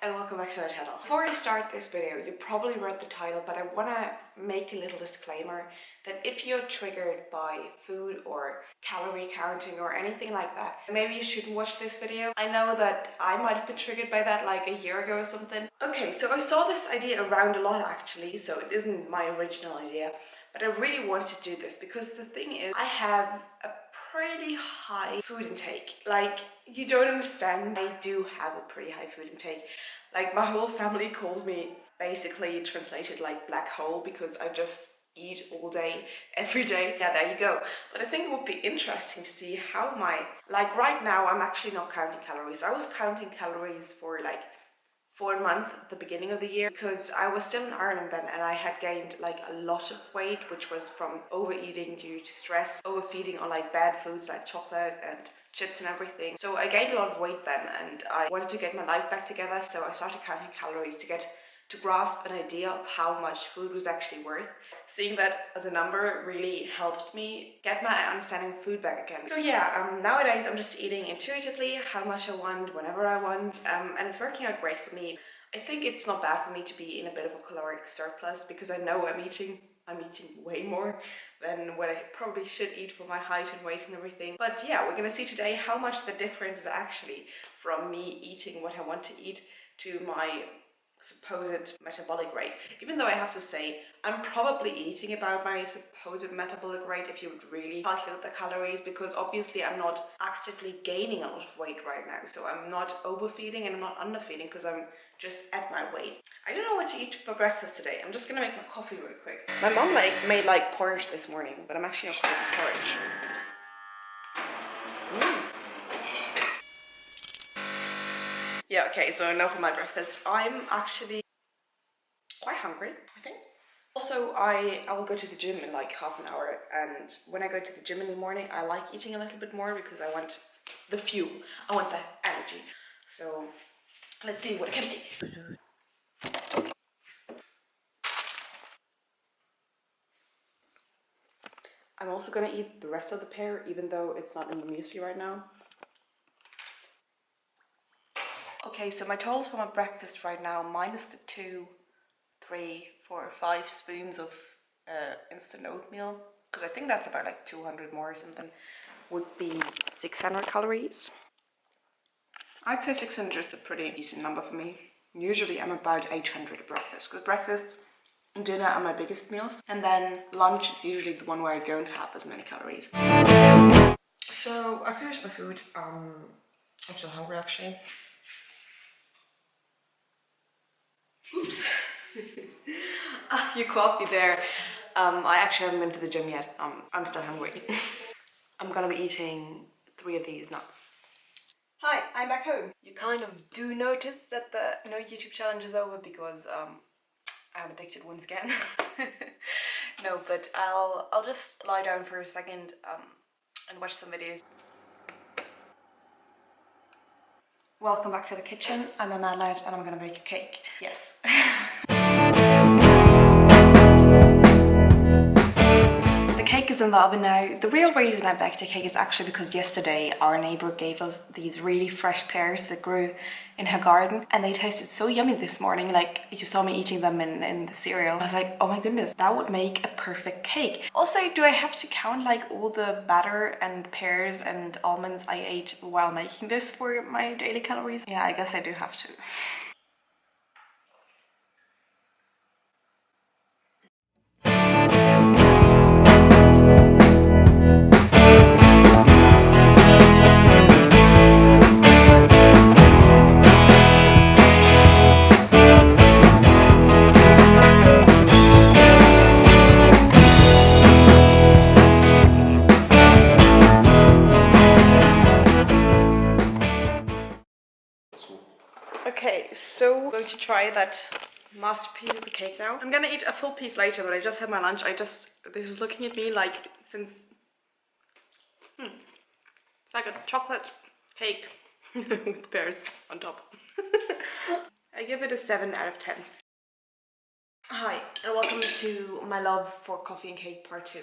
and welcome back to my channel. Before I start this video, you probably read the title, but I want to make a little disclaimer that if you're triggered by food or calorie counting or anything like that, maybe you shouldn't watch this video. I know that I might have been triggered by that like a year ago or something. Okay, so I saw this idea around a lot actually, so it isn't my original idea, but I really wanted to do this because the thing is, I have a pretty high food intake. Like, you don't understand, I do have a pretty high food intake. Like, my whole family calls me basically translated like black hole because I just eat all day, every day. Yeah, there you go. But I think it would be interesting to see how like right now I'm actually not counting calories. I was counting calories for like 4 months at the beginning of the year because I was still in Ireland then, and I had gained like a lot of weight, which was from overeating due to stress, overfeeding on like bad foods like chocolate and chips and everything. So I gained a lot of weight then, and I wanted to get my life back together, so I started counting calories to grasp an idea of how much food was actually worth. Seeing that as a number really helped me get my understanding of food back again. So yeah, nowadays I'm just eating intuitively how much I want, whenever I want, and it's working out great for me. I think it's not bad for me to be in a bit of a caloric surplus because I know I'm eating way more than what I probably should eat for my height and weight and everything. But yeah, we're gonna see today how much the difference is actually from me eating what I want to eat to my supposed metabolic rate. Even though I have to say I'm probably eating about my supposed metabolic rate if you would really calculate the calories, because obviously I'm not actively gaining a lot of weight right now, so I'm not overfeeding and I'm not underfeeding because I'm just at my weight. I don't know what to eat for breakfast today. I'm just gonna make my coffee real quick. My mom made like porridge this morning, but I'm actually not going to porridge. Yeah, okay, so enough of my breakfast. I'm actually quite hungry, I think. Also, I'll go to the gym in like half an hour, and when I go to the gym in the morning, I like eating a little bit more because I want the fuel, I want the energy. So let's see what it can be. I'm also gonna eat the rest of the pear, even though it's not in the muesli right now. Okay, so my totals for my breakfast right now, minus the 2, 3, 4, 5 spoons of instant oatmeal, because I think that's about like 200 more or something, would be 600 calories. I'd say 600 is a pretty decent number for me. Usually I'm about 800 at breakfast, because breakfast and dinner are my biggest meals, and then lunch is usually the one where I don't have as many calories. So I finished my food. I'm still hungry actually. Oops. You caught me there. I actually haven't been to the gym yet. I'm still hungry. I'm gonna be eating 3 of these nuts. Hi, I'm back home. You kind of do notice that the no YouTube challenge is over because I'm addicted once again. No, but I'll just lie down for a second and watch some videos. Welcome back to the kitchen. I'm a mad lad and I'm gonna bake a cake. Yes. The cake is in the oven now. The real reason I baked a cake is actually because yesterday our neighbour gave us these really fresh pears that grew in her garden, and they tasted so yummy this morning. Like, you saw me eating them in the cereal. I was like, oh my goodness, that would make a perfect cake. Also, do I have to count like all the batter and pears and almonds I ate while making this for my daily calories? Yeah, I guess I do have to. Okay, so I'm going to try that masterpiece of the cake now. I'm gonna eat a full piece later, but I just had my lunch. This is looking at me like since... It's like a chocolate cake with pears on top. I give it a 7 out of 10. Hi, and welcome to my love for coffee and cake part 2.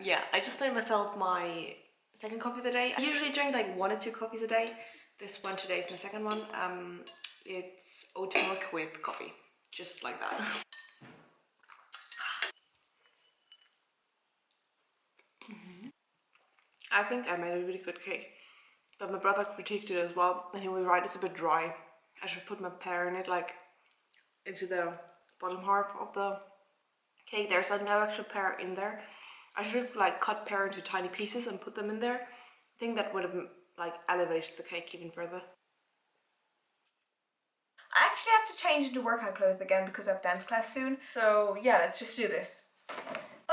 Yeah, I just made myself my second coffee of the day. I usually drink like 1 or 2 coffees a day. This one today is my second one. It's oat milk with coffee, just like that. I think I made a really good cake, but my brother critiqued it as well, and he was right, it's a bit dry. I should put my pear in it, like into the bottom half of the cake. There's like no extra pear in there. I should have like cut pear into tiny pieces and put them in there. I think that would have like elevated the cake even further. I actually have to change into workout clothes again because I have dance class soon. So yeah, let's just do this.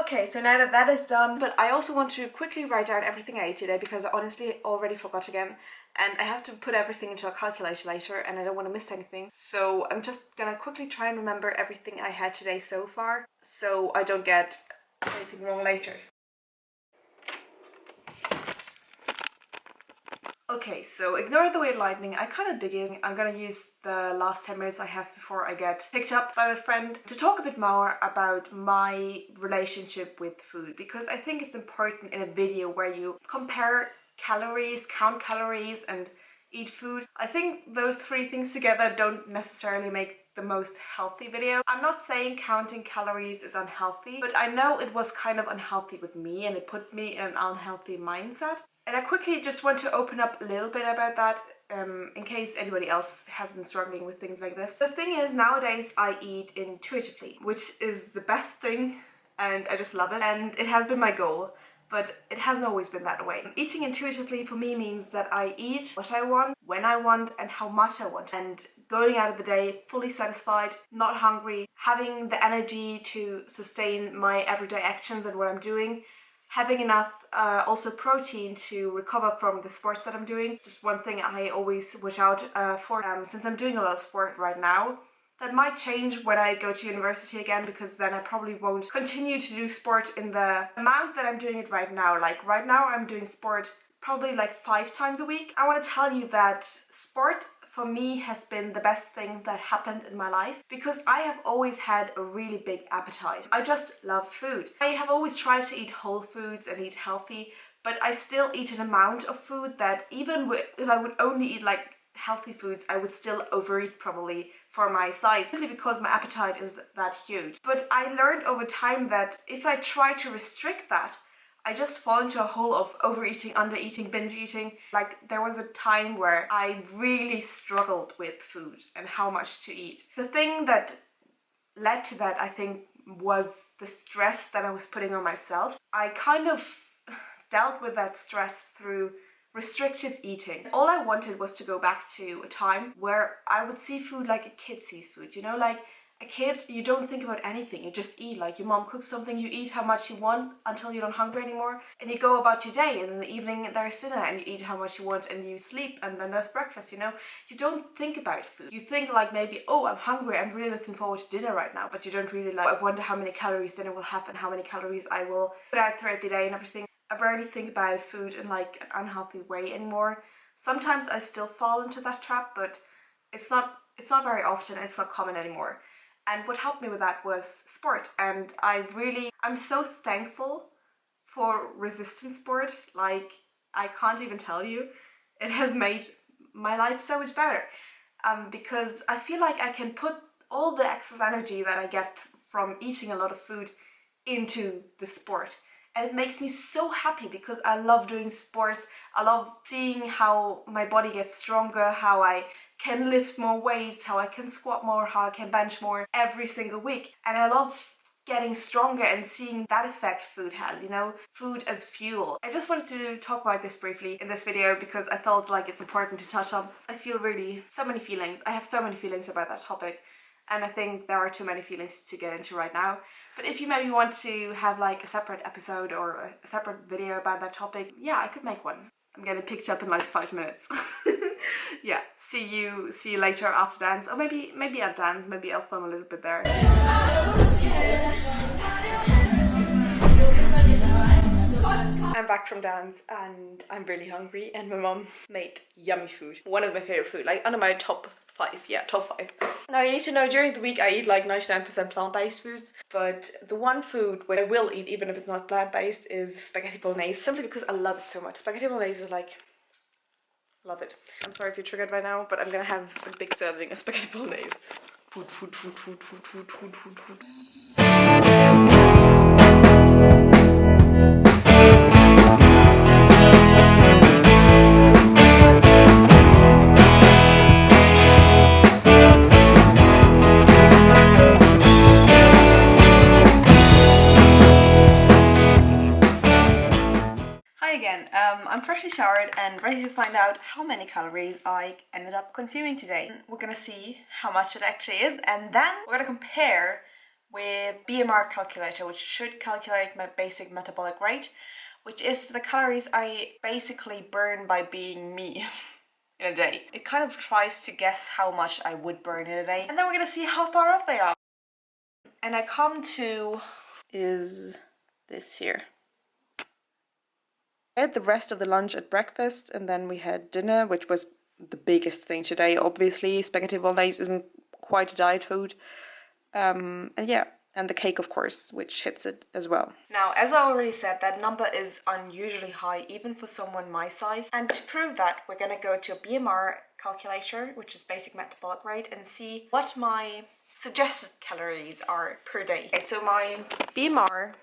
Okay, so now that that is done, but I also want to quickly write down everything I ate today because I honestly already forgot again, and I have to put everything into a calculator later and I don't want to miss anything. So I'm just gonna quickly try and remember everything I had today so far so I don't get anything wrong later. Okay, so ignore the weird lightning. I kind of dig in. I'm gonna use the last 10 minutes I have before I get picked up by a friend to talk a bit more about my relationship with food, because I think it's important in a video where you compare calories, count calories, and eat food. I think those three things together don't necessarily make the most healthy video. I'm not saying counting calories is unhealthy, but I know it was kind of unhealthy with me and it put me in an unhealthy mindset. And I quickly just want to open up a little bit about that in case anybody else has been struggling with things like this. The thing is, nowadays I eat intuitively, which is the best thing, and I just love it, and it has been my goal. But it hasn't always been that way. Eating intuitively for me means that I eat what I want, when I want, and how much I want. And going out of the day fully satisfied, not hungry, having the energy to sustain my everyday actions and what I'm doing, having enough also protein to recover from the sports that I'm doing. It's just one thing I always watch out for since I'm doing a lot of sport right now. That might change when I go to university again, because then I probably won't continue to do sport in the amount that I'm doing it right now. Like right now I'm doing sport probably like 5 times a week. I want to tell you that sport for me has been the best thing that happened in my life, because I have always had a really big appetite. I just love food. I have always tried to eat whole foods and eat healthy, but I still eat an amount of food that even if I would only eat like healthy foods, I would still overeat probably for my size, simply because my appetite is that huge. But I learned over time that if I try to restrict that, I just fall into a hole of overeating, undereating, binge eating. Like there was a time where I really struggled with food and how much to eat. The thing that led to that, I think, was the stress that I was putting on myself. I kind of dealt with that stress through restrictive eating. All I wanted was to go back to a time where I would see food like a kid sees food, you know, like a kid, you don't think about anything, you just eat. Like your mom cooks something, you eat how much you want until you're not hungry anymore, and you go about your day, and in the evening there's dinner and you eat how much you want and you sleep, and then there's breakfast, you know. You don't think about food. You think like maybe, oh, I'm hungry, I'm really looking forward to dinner right now, but you don't really like, I wonder how many calories dinner will have and how many calories I will put out throughout the day and everything. I rarely think about food in like an unhealthy way anymore. Sometimes I still fall into that trap, but it's not very often, it's not common anymore. And what helped me with that was sport. And I'm so thankful for resistance sport. Like, I can't even tell you. It has made my life so much better. Because I feel like I can put all the excess energy that I get from eating a lot of food into the sport. And it makes me so happy because I love doing sports. I love seeing how my body gets stronger, how I can lift more weights, how I can squat more, how I can bench more every single week. And I love getting stronger and seeing that effect food has, you know, food as fuel. I just wanted to talk about this briefly in this video because I felt like it's important to touch on. I feel really so many feelings. I have so many feelings about that topic. And I think there are too many feelings to get into right now. But if you maybe want to have like a separate episode or a separate video about that topic, yeah, I could make one. I'm getting picked up in like 5 minutes. Yeah, see you later after dance, or maybe at dance, maybe I'll film a little bit there. I'm back from dance and I'm really hungry, and my mom made yummy food. One of my favorite food, like under my top 5, yeah, top 5. Now you need to know, during the week I eat like 99% plant-based foods, but the one food where I will eat, even if it's not plant-based, is spaghetti bolognese, simply because I love it so much. Spaghetti bolognese is like Love it. I'm sorry if you're triggered by now, but I'm gonna have a big serving of spaghetti bolognese. Food, food, food, food, food, food, food, food, food. Hi again, I'm freshly showered and ready to find out how many calories I ended up consuming today. We're gonna see how much it actually is, and then we're gonna compare with BMR calculator, which should calculate my basic metabolic rate, which is the calories I basically burn by being me in a day. It kind of tries to guess how much I would burn in a day, and then we're gonna see how far off they are. And I come to is this here. I had the rest of the lunch at breakfast, and then we had dinner, which was the biggest thing today. Obviously, spaghetti bolognese isn't quite a diet food. And yeah, and the cake, of course, which hits it as well. Now, as I already said, that number is unusually high, even for someone my size. And to prove that, we're gonna go to a BMR calculator, which is basic metabolic rate, and see what my suggested calories are per day. Okay, so my BMR,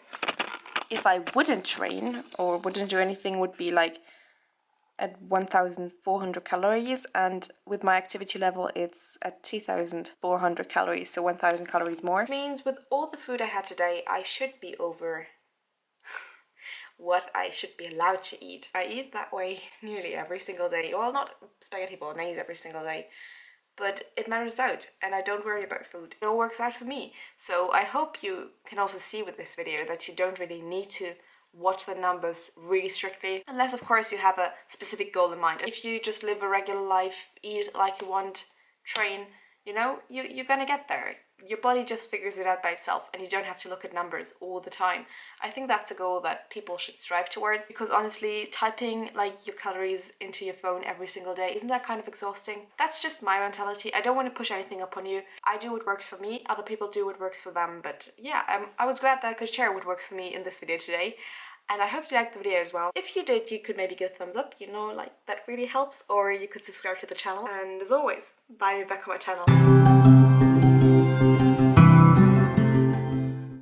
if I wouldn't train or wouldn't do anything, would be like at 1,400 calories, and with my activity level it's at 2,400 calories, so 1,000 calories more. Which means with all the food I had today, I should be over what I should be allowed to eat. I eat that way nearly every single day. Well, not spaghetti bolognese every single day, but it matters out and I don't worry about food. It all works out for me. So I hope you can also see with this video that you don't really need to watch the numbers really strictly, unless of course you have a specific goal in mind. If you just live a regular life, eat like you want, train, you know, you're gonna get there. Your body just figures it out by itself and you don't have to look at numbers all the time. I think that's a goal that people should strive towards, because honestly, typing like your calories into your phone every single day, isn't that kind of exhausting? That's just my mentality. I don't want to push anything up on you. I do what works for me, other people do what works for them, but yeah, I was glad that I could share what works for me in this video today. And I hope you liked the video as well. If you did, you could maybe give a thumbs up, you know, like that really helps, or you could subscribe to the channel. And as always, bye, back on my channel.